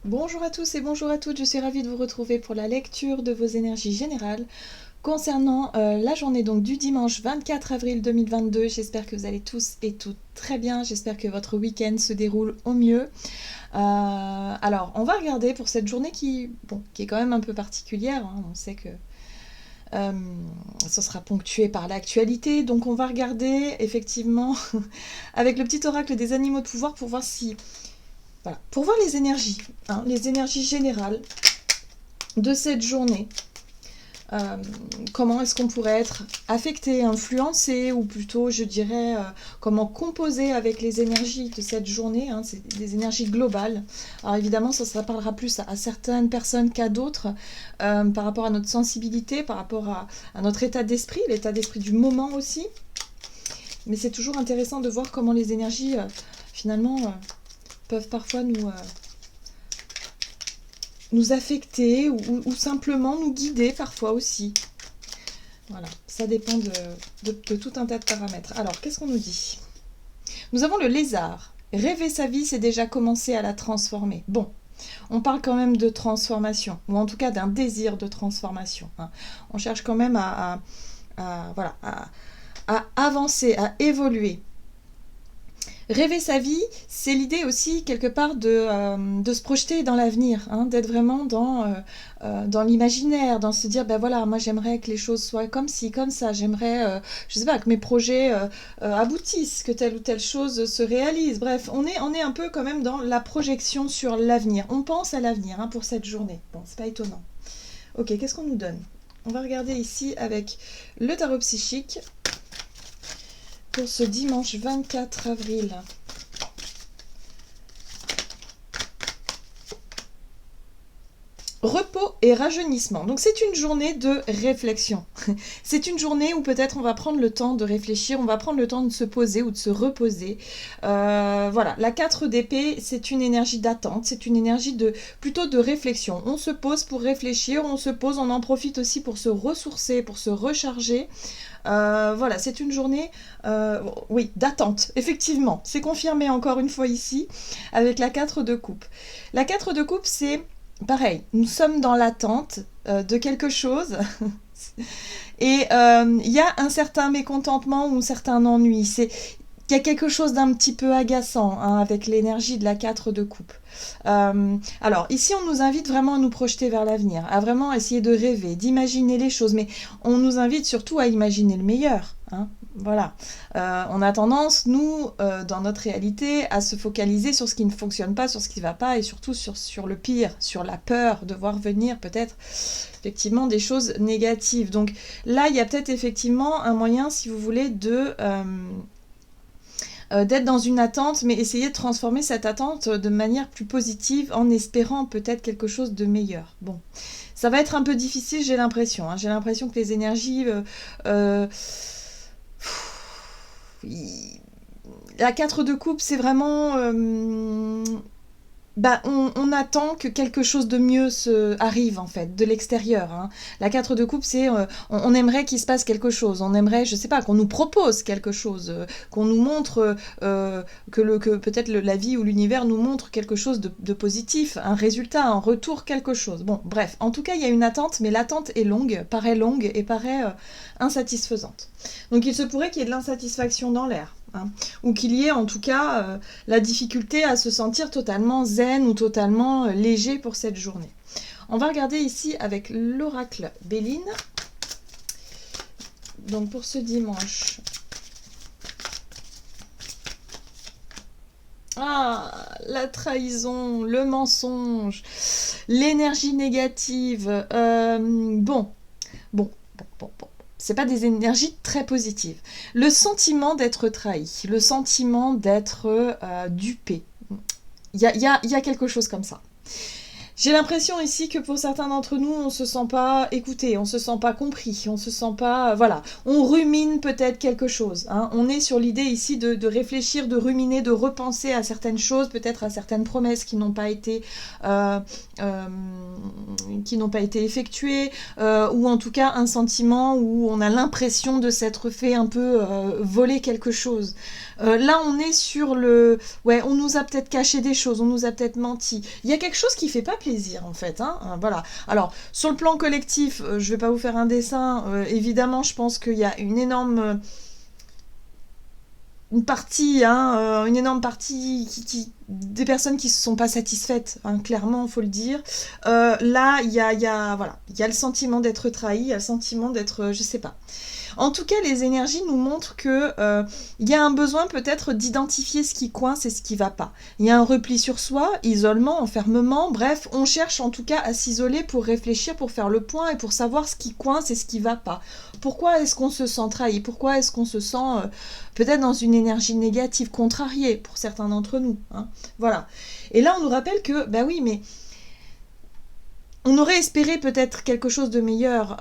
Bonjour à tous et bonjour à toutes, je suis ravie de vous retrouver pour la lecture de vos énergies générales concernant la journée donc du dimanche 24 avril 2022. J'espère que vous allez tous et toutes très bien, j'espère que votre week-end se déroule au mieux. Alors, on va regarder pour cette journée qui est quand même un peu particulière, hein. On sait que euh, ça sera ponctué par l'actualité, donc on va regarder effectivement avec le petit oracle des animaux de pouvoir pour voir si... Voilà, pour voir les énergies générales de cette journée. Comment est-ce qu'on pourrait être affecté, influencé, ou plutôt, je dirais, comment composer avec les énergies de cette journée, hein, c'est des énergies globales. Alors évidemment, ça parlera plus à certaines personnes qu'à d'autres, par rapport à notre sensibilité, par rapport à notre état d'esprit, l'état d'esprit du moment aussi. Mais c'est toujours intéressant de voir comment les énergies, finalement, peuvent parfois nous affecter ou simplement nous guider parfois aussi. Voilà, ça dépend de tout un tas de paramètres. Alors, qu'est-ce qu'on nous dit? Nous avons le lézard. Rêver sa vie, c'est déjà commencer à la transformer. Bon, on parle quand même de transformation, ou en tout cas d'un désir de transformation, hein. On cherche quand même voilà, à avancer, à évoluer. Rêver sa vie, c'est l'idée aussi quelque part de se projeter dans l'avenir, hein, d'être vraiment dans l'imaginaire, dans se dire, ben voilà, moi j'aimerais que les choses soient comme ci, comme ça, j'aimerais, je sais pas, que mes projets aboutissent, que telle ou telle chose se réalise. Bref, on est un peu quand même dans la projection sur l'avenir. On pense à l'avenir, hein, pour cette journée. Bon, c'est pas étonnant. Ok, qu'est-ce qu'on nous donne? On va regarder ici avec le tarot psychique pour ce dimanche 24 avril. Repos et rajeunissement. Donc c'est une journée de réflexion. C'est une journée où peut-être on va prendre le temps de réfléchir, on va prendre le temps de se poser ou de se reposer. Voilà, la 4 d'épée, c'est une énergie d'attente, c'est une énergie plutôt de réflexion. On se pose pour réfléchir, on se pose, on en profite aussi pour se ressourcer, pour se recharger. Voilà, c'est une journée, oui, d'attente, effectivement. C'est confirmé encore une fois ici avec la 4 de coupe. La 4 de coupe, c'est pareil, nous sommes dans l'attente de quelque chose et il y a un certain mécontentement ou un certain ennui. Il y a quelque chose d'un petit peu agaçant, hein, avec l'énergie de la 4 de coupe. Alors ici on nous invite vraiment à nous projeter vers l'avenir, à vraiment essayer de rêver, d'imaginer les choses, mais on nous invite surtout à imaginer le meilleur, hein. Voilà. On a tendance, nous, dans notre réalité, à se focaliser sur ce qui ne fonctionne pas, sur ce qui ne va pas, et surtout sur le pire, sur la peur de voir venir peut-être effectivement des choses négatives. Donc là, il y a peut-être effectivement un moyen, si vous voulez, d'être dans une attente, mais essayer de transformer cette attente de manière plus positive en espérant peut-être quelque chose de meilleur. Bon, ça va être un peu difficile, j'ai l'impression, hein. J'ai l'impression que les énergies... la 4 de coupe, c'est vraiment... on attend que quelque chose de mieux arrive en fait, de l'extérieur, hein. La 4 de coupe, c'est on aimerait qu'il se passe quelque chose, on aimerait, je sais pas, qu'on nous propose quelque chose, qu'on nous montre, que peut-être la vie ou l'univers nous montre quelque chose de positif, un résultat, un retour, quelque chose. Bon, bref, en tout cas, il y a une attente, mais l'attente est longue et paraît insatisfaisante. Donc il se pourrait qu'il y ait de l'insatisfaction dans l'air, hein, ou qu'il y ait en tout cas la difficulté à se sentir totalement zen ou totalement léger pour cette journée. On va regarder ici avec l'oracle Béline. Donc pour ce dimanche. Ah, la trahison, le mensonge, l'énergie négative. Bon. C'est pas des énergies très positives. Le sentiment d'être trahi, le sentiment d'être dupé. Il y a quelque chose comme ça. J'ai l'impression ici que pour certains d'entre nous, on se sent pas écouté, on se sent pas compris, on se sent pas... voilà, on rumine peut-être quelque chose. Hein. On est sur l'idée ici de réfléchir, de ruminer, de repenser à certaines choses, peut-être à certaines promesses euh, euh, qui n'ont pas été effectuées, ou en tout cas un sentiment où on a l'impression de s'être fait un peu voler quelque chose. Là, on est sur le... Ouais, on nous a peut-être caché des choses, on nous a peut-être menti. Il y a quelque chose qui fait pas plaisir, en fait. Hein. Voilà. Alors, sur le plan collectif, je vais pas vous faire un dessin. Évidemment, je pense qu'il y a une énorme... une partie, hein, une énorme partie des personnes qui se sont pas satisfaites, hein, clairement, faut le dire. Là, voilà, il y a le sentiment d'être trahi, il y a le sentiment d'être, je sais pas. En tout cas, les énergies nous montrent que il y a un besoin peut-être d'identifier ce qui coince et ce qui va pas. Il y a un repli sur soi, isolement, enfermement, bref, on cherche en tout cas à s'isoler pour réfléchir, pour faire le point et pour savoir ce qui coince et ce qui va pas. Pourquoi est-ce qu'on se sent trahi? Pourquoi est-ce qu'on se sent peut-être dans une énergie négative, contrariée pour certains d'entre nous, hein. Voilà. Et là, on nous rappelle que, bah oui, mais on aurait espéré peut-être quelque chose de meilleur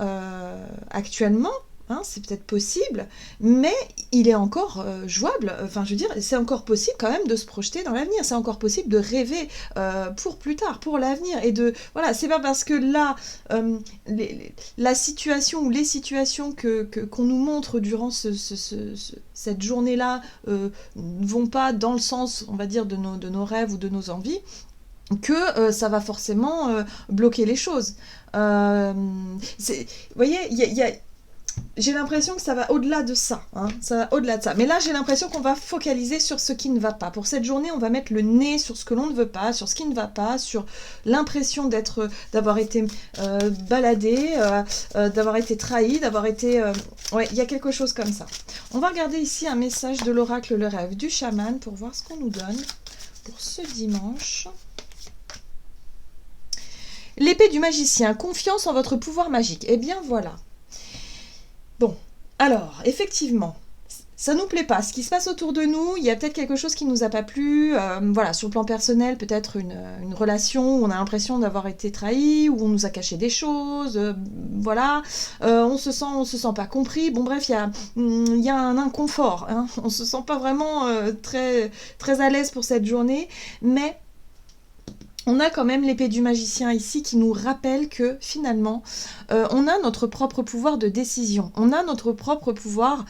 actuellement, hein, c'est peut-être possible, mais il est encore jouable, enfin je veux dire, c'est encore possible quand même de se projeter dans l'avenir, c'est encore possible de rêver pour plus tard, pour l'avenir, et de, voilà, c'est pas parce que là, la situation ou les situations qu'on nous montre durant cette journée-là ne vont pas dans le sens, on va dire, de nos rêves ou de nos envies, que ça va forcément bloquer les choses. Vous voyez, j'ai l'impression que ça va au-delà de ça. Hein, ça va au-delà de ça. Mais là, j'ai l'impression qu'on va focaliser sur ce qui ne va pas. Pour cette journée, on va mettre le nez sur ce que l'on ne veut pas, sur ce qui ne va pas, sur l'impression d'avoir été baladé, d'avoir été trahi, d'avoir été... Ouais, il y a quelque chose comme ça. On va regarder ici un message de l'oracle Le Rêve du chaman pour voir ce qu'on nous donne pour ce dimanche. L'épée du magicien, confiance en votre pouvoir magique. Eh bien voilà. Bon, alors, effectivement, ça nous plaît pas. Ce qui se passe autour de nous, il y a peut-être quelque chose qui nous a pas plu. Voilà, sur le plan personnel, peut-être une relation où on a l'impression d'avoir été trahi, où on nous a caché des choses. Voilà, on se sent pas compris. Bon, bref, il y a un inconfort. Hein. On se sent pas vraiment très, très à l'aise pour cette journée, mais on a quand même l'épée du magicien ici qui nous rappelle que finalement, on a notre propre pouvoir de décision. On a notre propre pouvoir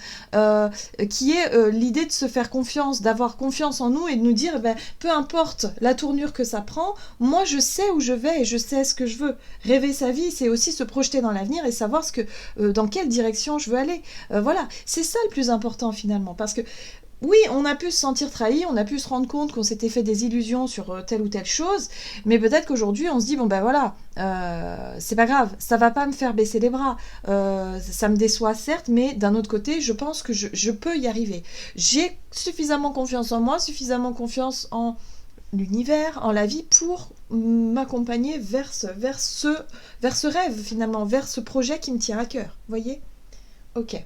qui est l'idée de se faire confiance, d'avoir confiance en nous et de nous dire, ben, peu importe la tournure que ça prend, moi je sais où je vais et je sais ce que je veux. Rêver sa vie, c'est aussi se projeter dans l'avenir et savoir dans quelle direction je veux aller. Voilà, c'est ça le plus important finalement. Parce que oui, on a pu se sentir trahi, on a pu se rendre compte qu'on s'était fait des illusions sur telle ou telle chose, mais peut-être qu'aujourd'hui on se dit, bon ben voilà, c'est pas grave, ça va pas me faire baisser les bras, ça me déçoit certes, mais d'un autre côté, je pense que je peux y arriver. J'ai suffisamment confiance en moi, suffisamment confiance en l'univers, en la vie, pour m'accompagner vers ce rêve finalement, vers ce projet qui me tient à cœur, voyez ? Ok.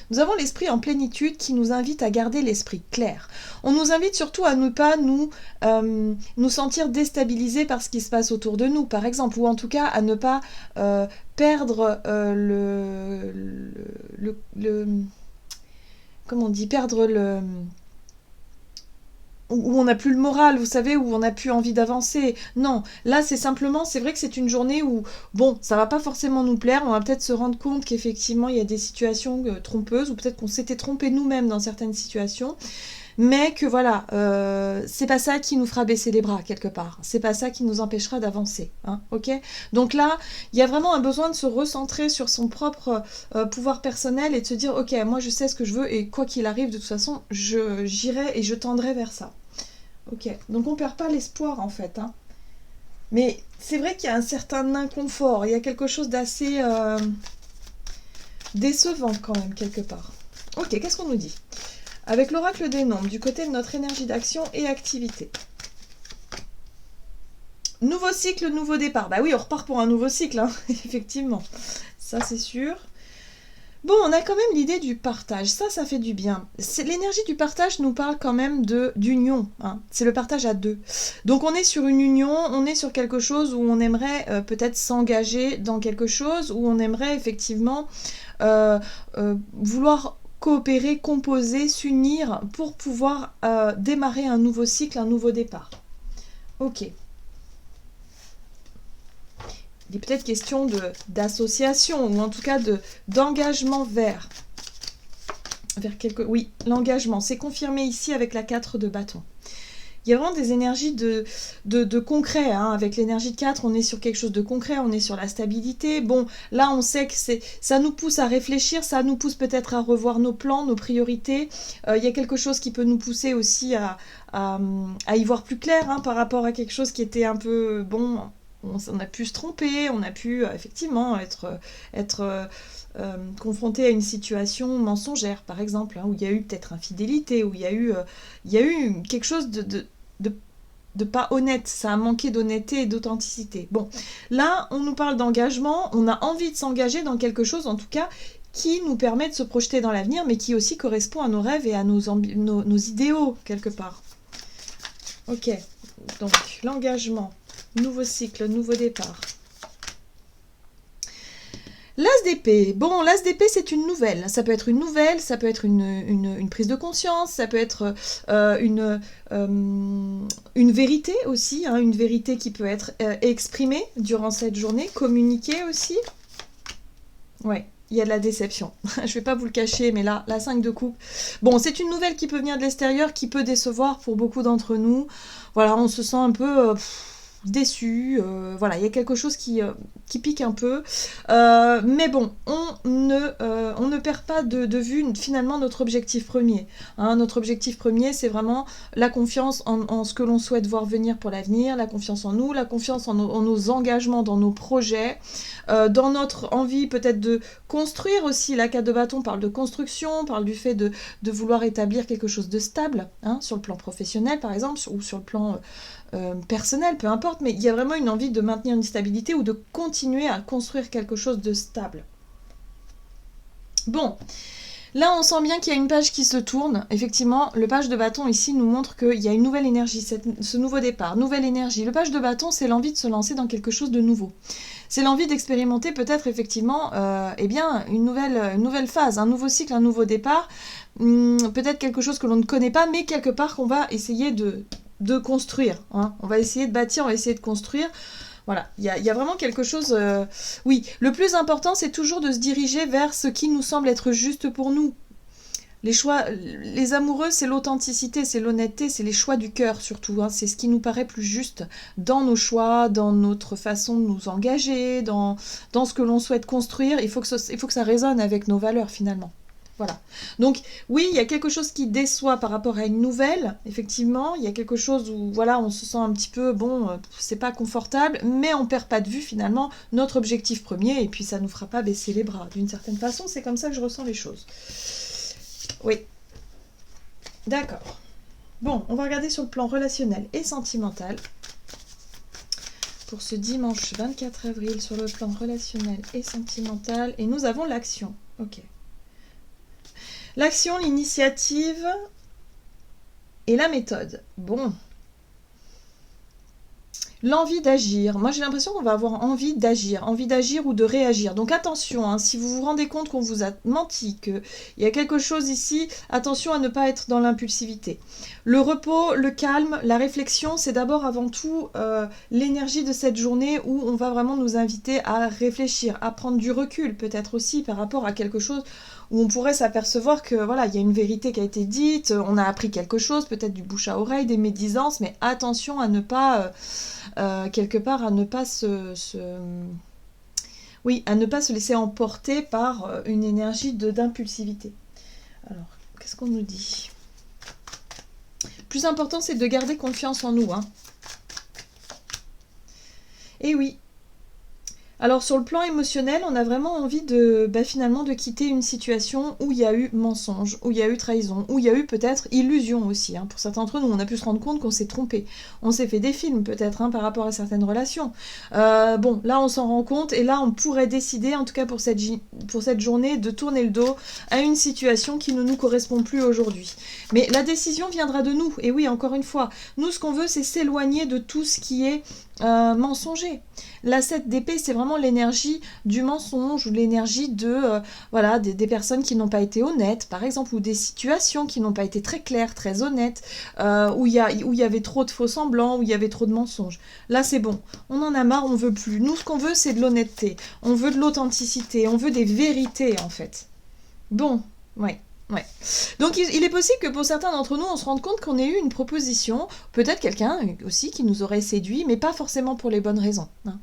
Nous avons l'esprit en plénitude qui nous invite à garder l'esprit clair. On nous invite surtout à ne pas nous sentir déstabilisés par ce qui se passe autour de nous, par exemple, ou en tout cas à ne pas perdre comment on dit, perdre où on n'a plus le moral, vous savez, où on n'a plus envie d'avancer. Non, là c'est simplement, c'est vrai que c'est une journée où, bon, ça va pas forcément nous plaire, on va peut-être se rendre compte qu'effectivement il y a des situations trompeuses, ou peut-être qu'on s'était trompé nous-mêmes dans certaines situations, mais que voilà, c'est pas ça qui nous fera baisser les bras quelque part, c'est pas ça qui nous empêchera d'avancer, hein, ok ? Donc là, il y a vraiment un besoin de se recentrer sur son propre pouvoir personnel et de se dire, ok, moi je sais ce que je veux et quoi qu'il arrive, de toute façon, j'irai et je tendrai vers ça. Ok, donc on perd pas l'espoir en fait, hein. Mais c'est vrai qu'il y a un certain inconfort, il y a quelque chose d'assez décevant quand même quelque part. Ok, qu'est-ce qu'on nous dit ? Avec l'oracle des nombres, du côté de notre énergie d'action et activité. Nouveau cycle, nouveau départ. Bah oui, on repart pour un nouveau cycle, hein, effectivement. Ça, c'est sûr. Bon, on a quand même l'idée du partage, ça fait du bien. L'énergie du partage nous parle quand même d'union, hein. C'est le partage à deux. Donc on est sur une union, on est sur quelque chose où on aimerait peut-être s'engager dans quelque chose, où on aimerait effectivement vouloir coopérer, composer, s'unir pour pouvoir démarrer un nouveau cycle, un nouveau départ. Ok. Il est peut-être question d'association ou en tout cas d'engagement vers quelque... Oui, l'engagement, c'est confirmé ici avec la 4 de bâton. Il y a vraiment des énergies de concret, hein. Avec l'énergie de 4, on est sur quelque chose de concret, on est sur la stabilité. Bon, là, on sait que ça nous pousse à réfléchir, ça nous pousse peut-être à revoir nos plans, nos priorités. Il y a quelque chose qui peut nous pousser aussi à y voir plus clair, hein, par rapport à quelque chose qui était un peu... Bon, on a pu se tromper, on a pu effectivement être confronté à une situation mensongère, par exemple, hein, où il y a eu peut-être infidélité, où il y a eu quelque chose de pas honnête, ça a manqué d'honnêteté et d'authenticité. Bon, là, on nous parle d'engagement, on a envie de s'engager dans quelque chose, en tout cas, qui nous permet de se projeter dans l'avenir, mais qui aussi correspond à nos rêves et à nos idéaux, quelque part. Ok, donc l'engagement, nouveau cycle, nouveau départ. L'as d'épée. Bon, l'as d'épée, c'est une nouvelle. Ça peut être une nouvelle, ça peut être une prise de conscience, ça peut être une vérité aussi, hein, une vérité qui peut être exprimée durant cette journée, communiquée aussi. Ouais, il y a de la déception. Je ne vais pas vous le cacher, mais là, la 5 de coupe. Bon, c'est une nouvelle qui peut venir de l'extérieur, qui peut décevoir pour beaucoup d'entre nous. Voilà, on se sent un peu... déçu, voilà, il y a quelque chose qui pique un peu, mais bon, on ne perd pas de vue finalement notre objectif premier, hein. Notre objectif premier, c'est vraiment la confiance en ce que l'on souhaite voir venir pour l'avenir, la confiance en nous, la confiance en nos engagements, dans nos projets, dans notre envie peut-être de construire aussi. La 4 de bâton parle de construction, parle du fait de vouloir établir quelque chose de stable, hein, sur le plan professionnel par exemple, ou sur le plan personnel, peu importe, mais il y a vraiment une envie de maintenir une stabilité ou de continuer à construire quelque chose de stable. Bon, là on sent bien qu'il y a une page qui se tourne. Effectivement, le page de bâton ici nous montre qu'il y a une nouvelle énergie, ce nouveau départ, nouvelle énergie. Le page de bâton, c'est l'envie de se lancer dans quelque chose de nouveau. C'est l'envie d'expérimenter peut-être effectivement eh bien, une nouvelle phase, un nouveau cycle, un nouveau départ. Peut-être quelque chose que l'on ne connaît pas, mais quelque part qu'on va essayer de construire, hein. On va essayer de bâtir, on va essayer de construire. Voilà, il y a vraiment quelque chose... Oui, le plus important, c'est toujours de se diriger vers ce qui nous semble être juste pour nous. Les choix, les amoureux, c'est l'authenticité, c'est l'honnêteté, c'est les choix du cœur surtout, hein. C'est ce qui nous paraît plus juste dans nos choix, dans notre façon de nous engager, dans ce que l'on souhaite construire. Il faut que ça résonne avec nos valeurs finalement. Voilà. Donc oui, il y a quelque chose qui déçoit par rapport à une nouvelle, effectivement. Il y a quelque chose où voilà, on se sent un petit peu, bon, c'est pas confortable, mais on perd pas de vue finalement notre objectif premier, et puis ça nous fera pas baisser les bras. D'une certaine façon, c'est comme ça que je ressens les choses. Oui. D'accord. Bon, on va regarder sur le plan relationnel et sentimental. Pour ce dimanche 24 avril, sur le plan relationnel et sentimental. Et nous avons l'action. Ok. L'action, l'initiative et la méthode. Bon. L'envie d'agir. Moi, j'ai l'impression qu'on va avoir envie d'agir ou de réagir. Donc attention, hein, si vous vous rendez compte qu'on vous a menti, qu'il y a quelque chose ici, attention à ne pas être dans l'impulsivité. Le repos, le calme, la réflexion, c'est d'abord avant tout l'énergie de cette journée où on va vraiment nous inviter à réfléchir, à prendre du recul peut-être aussi par rapport à quelque chose où on pourrait s'apercevoir que voilà, il y a une vérité qui a été dite, on a appris quelque chose, peut-être du bouche à oreille, des médisances, mais attention à ne pas, quelque part, à ne pas à ne pas se laisser emporter par une énergie d'impulsivité. Alors, qu'est-ce qu'on nous dit ? Le plus important, c'est de garder confiance en nous, hein. Et oui. Alors sur le plan émotionnel, on a vraiment envie de finalement de quitter une situation où il y a eu mensonge, où il y a eu trahison, où il y a eu peut-être illusion aussi. Hein. Pour certains d'entre nous, on a pu se rendre compte qu'on s'est trompé. On s'est fait des films peut-être par rapport à certaines relations. Bon, là on s'en rend compte et là on pourrait décider, en tout cas pour cette journée, de tourner le dos à une situation qui ne nous correspond plus aujourd'hui. Mais la décision viendra de nous. Et oui, encore une fois, nous ce qu'on veut c'est s'éloigner de tout ce qui est mensonger. La 7 d'épée, c'est vraiment l'énergie du mensonge ou l'énergie voilà, des personnes qui n'ont pas été honnêtes, par exemple, ou des situations qui n'ont pas été très claires, très honnêtes, où il y avait trop de faux semblants, où il y avait trop de mensonges. Là, c'est bon. On en a marre, on veut plus. Nous, ce qu'on veut, c'est de l'honnêteté. On veut de l'authenticité. On veut des vérités, en fait. Bon, ouais. Ouais. Donc il est possible que pour certains d'entre nous, on se rende compte qu'on ait eu une proposition, peut-être quelqu'un aussi qui nous aurait séduit, mais pas forcément pour les bonnes raisons. Hein.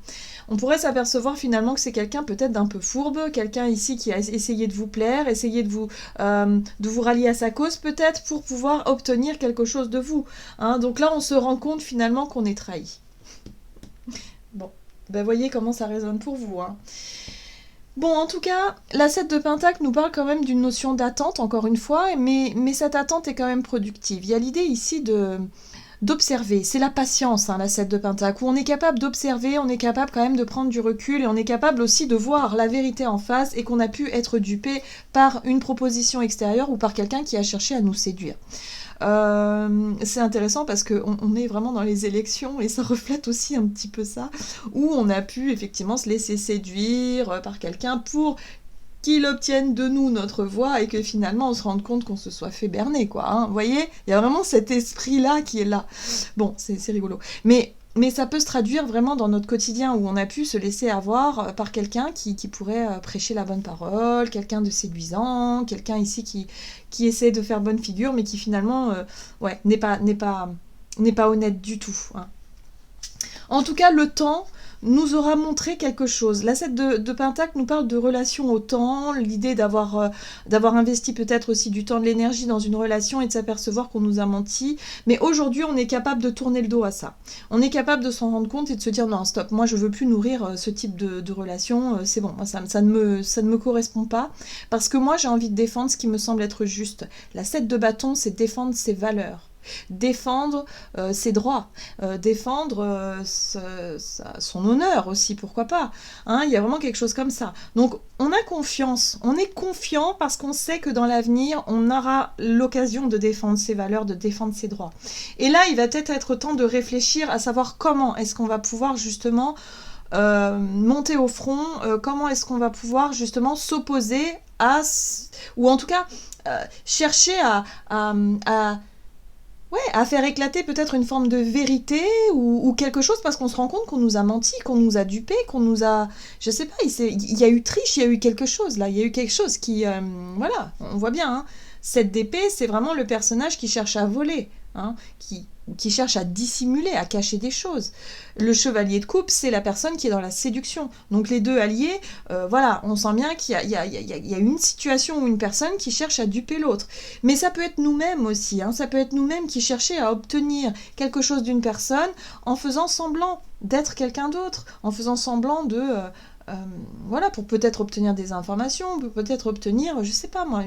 On pourrait s'apercevoir finalement que c'est quelqu'un peut-être d'un peu fourbe, quelqu'un ici qui a essayé de vous plaire, essayé de vous rallier à sa cause peut-être pour pouvoir obtenir quelque chose de vous. Hein. Donc là, on se rend compte finalement qu'on est trahi. Bon, ben voyez comment ça résonne pour vous. Hein. Bon, en tout cas, la 7 de Pentacle nous parle quand même d'une notion d'attente, encore une fois, mais cette attente est quand même productive. Il y a l'idée ici d'observer, c'est la patience, hein, la 7 de Pentacle, où on est capable d'observer, on est capable quand même de prendre du recul, et on est capable aussi de voir la vérité en face, et qu'on a pu être dupé par une proposition extérieure ou par quelqu'un qui a cherché à nous séduire. C'est intéressant parce qu'on est vraiment dans les élections et ça reflète aussi un petit peu ça, où on a pu effectivement se laisser séduire par quelqu'un pour qu'il obtienne de nous notre voix et que finalement on se rende compte qu'on se soit fait berner, quoi. Hein. Vous voyez, il y a vraiment cet esprit-là qui est là. Bon, c'est rigolo. Mais ça peut se traduire vraiment dans notre quotidien où on a pu se laisser avoir par quelqu'un qui pourrait prêcher la bonne parole, quelqu'un de séduisant, quelqu'un ici qui essaie de faire bonne figure mais qui finalement n'est pas honnête du tout. Hein. En tout cas, le temps nous aura montré quelque chose. La 7 de Pentacle nous parle de relation au temps, l'idée d'avoir investi peut-être aussi du temps, de l'énergie dans une relation et de s'apercevoir qu'on nous a menti. Mais aujourd'hui, on est capable de tourner le dos à ça. On est capable de s'en rendre compte et de se dire non, stop, moi je veux plus nourrir ce type de relation, c'est bon, moi, ça ne me correspond pas. Parce que moi j'ai envie de défendre ce qui me semble être juste. La 7 de bâton, c'est défendre ses valeurs. Défendre ses droits, défendre son honneur aussi, pourquoi pas. Hein, il y a vraiment quelque chose comme ça. Donc on a confiance, on est confiant parce qu'on sait que dans l'avenir, on aura l'occasion de défendre ses valeurs, de défendre ses droits. Et là, il va peut-être être temps de réfléchir à savoir comment est-ce qu'on va pouvoir justement monter au front, comment est-ce qu'on va pouvoir justement s'opposer à, ou en tout cas chercher à faire éclater peut-être une forme de vérité ou quelque chose parce qu'on se rend compte qu'on nous a menti, qu'on nous a dupé, qu'on nous a... Je sais pas, il y a eu triche, il y a eu quelque chose là, il y a eu quelque chose qui... voilà, on voit bien, hein. Cette d'épée, c'est vraiment le personnage qui cherche à voler, hein, qui cherche à dissimuler, à cacher des choses. Le chevalier de coupe, c'est la personne qui est dans la séduction. Donc les deux alliés, voilà, on sent bien qu'il y a une situation ou une personne qui cherche à duper l'autre. Mais ça peut être nous-mêmes aussi, hein, ça peut être nous-mêmes qui cherchons à obtenir quelque chose d'une personne en faisant semblant d'être quelqu'un d'autre, en faisant semblant de... voilà, pour peut-être obtenir des informations, pour peut-être obtenir, je sais pas moi,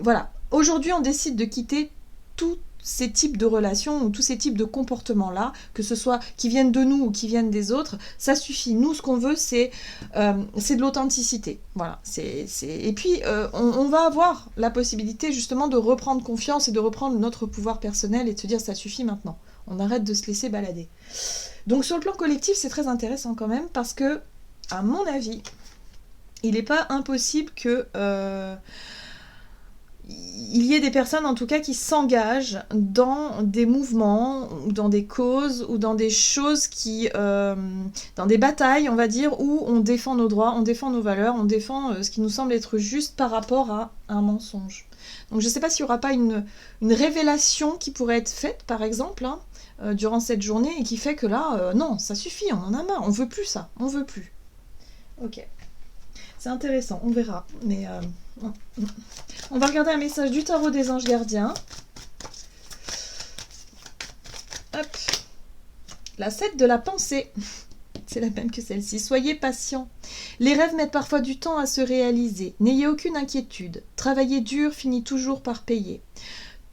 voilà. Aujourd'hui, on décide de quitter tous ces types de relations ou tous ces types de comportements-là, que ce soit qui viennent de nous ou qui viennent des autres, ça suffit. Nous, ce qu'on veut, c'est de l'authenticité. Voilà. Et puis, on va avoir la possibilité justement de reprendre confiance et de reprendre notre pouvoir personnel et de se dire ça suffit maintenant. On arrête de se laisser balader. Donc, sur le plan collectif, c'est très intéressant quand même parce que, à mon avis, il n'est pas impossible que... il y ait des personnes en tout cas qui s'engagent dans des mouvements ou dans des causes ou dans des choses qui dans des batailles on va dire où on défend nos droits, on défend nos valeurs, on défend ce qui nous semble être juste par rapport à un mensonge. Donc je ne sais pas s'il n'y aura pas une révélation qui pourrait être faite par exemple durant cette journée et qui fait que là non ça suffit, on en a marre, on veut plus ça, on veut plus. Ok. C'est intéressant, on verra. Mais on va regarder un message du tarot des anges gardiens. Hop. La 7 de la pensée. c'est la même que celle-ci. Soyez patient. Les rêves mettent parfois du temps à se réaliser. N'ayez aucune inquiétude. Travailler dur finit toujours par payer.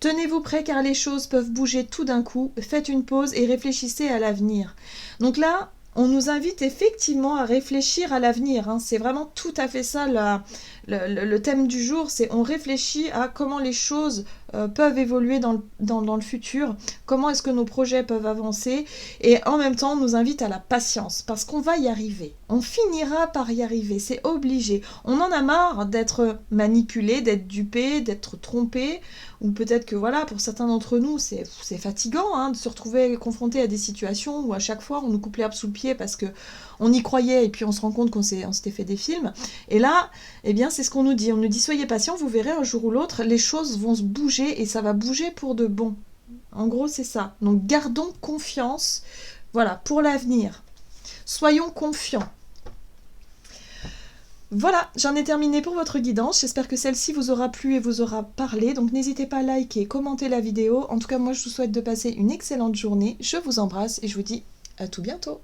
Tenez-vous prêt car les choses peuvent bouger tout d'un coup. Faites une pause et réfléchissez à l'avenir. Donc là, on nous invite effectivement à réfléchir à l'avenir. Hein. C'est vraiment tout à fait ça le thème du jour. C'est on réfléchit à comment les choses peuvent évoluer dans le futur, comment est-ce que nos projets peuvent avancer. Et en même temps, on nous invite à la patience parce qu'on va y arriver. On finira par y arriver, c'est obligé. On en a marre d'être manipulé, d'être dupé, d'être trompé. Ou peut-être que voilà, pour certains d'entre nous, c'est fatigant hein, de se retrouver confronté à des situations où à chaque fois on nous coupe l'herbe sous le pied parce que on y croyait et puis on se rend compte qu'on s'était fait des films. Et là, eh bien, c'est ce qu'on nous dit. On nous dit soyez patient, vous verrez un jour ou l'autre, les choses vont se bouger et ça va bouger pour de bon. En gros, c'est ça. Donc gardons confiance, voilà, pour l'avenir. Soyons confiants. Voilà, j'en ai terminé pour votre guidance. J'espère que celle-ci vous aura plu et vous aura parlé. Donc n'hésitez pas à liker, commenter la vidéo. En tout cas, moi, je vous souhaite de passer une excellente journée. Je vous embrasse et je vous dis à tout bientôt.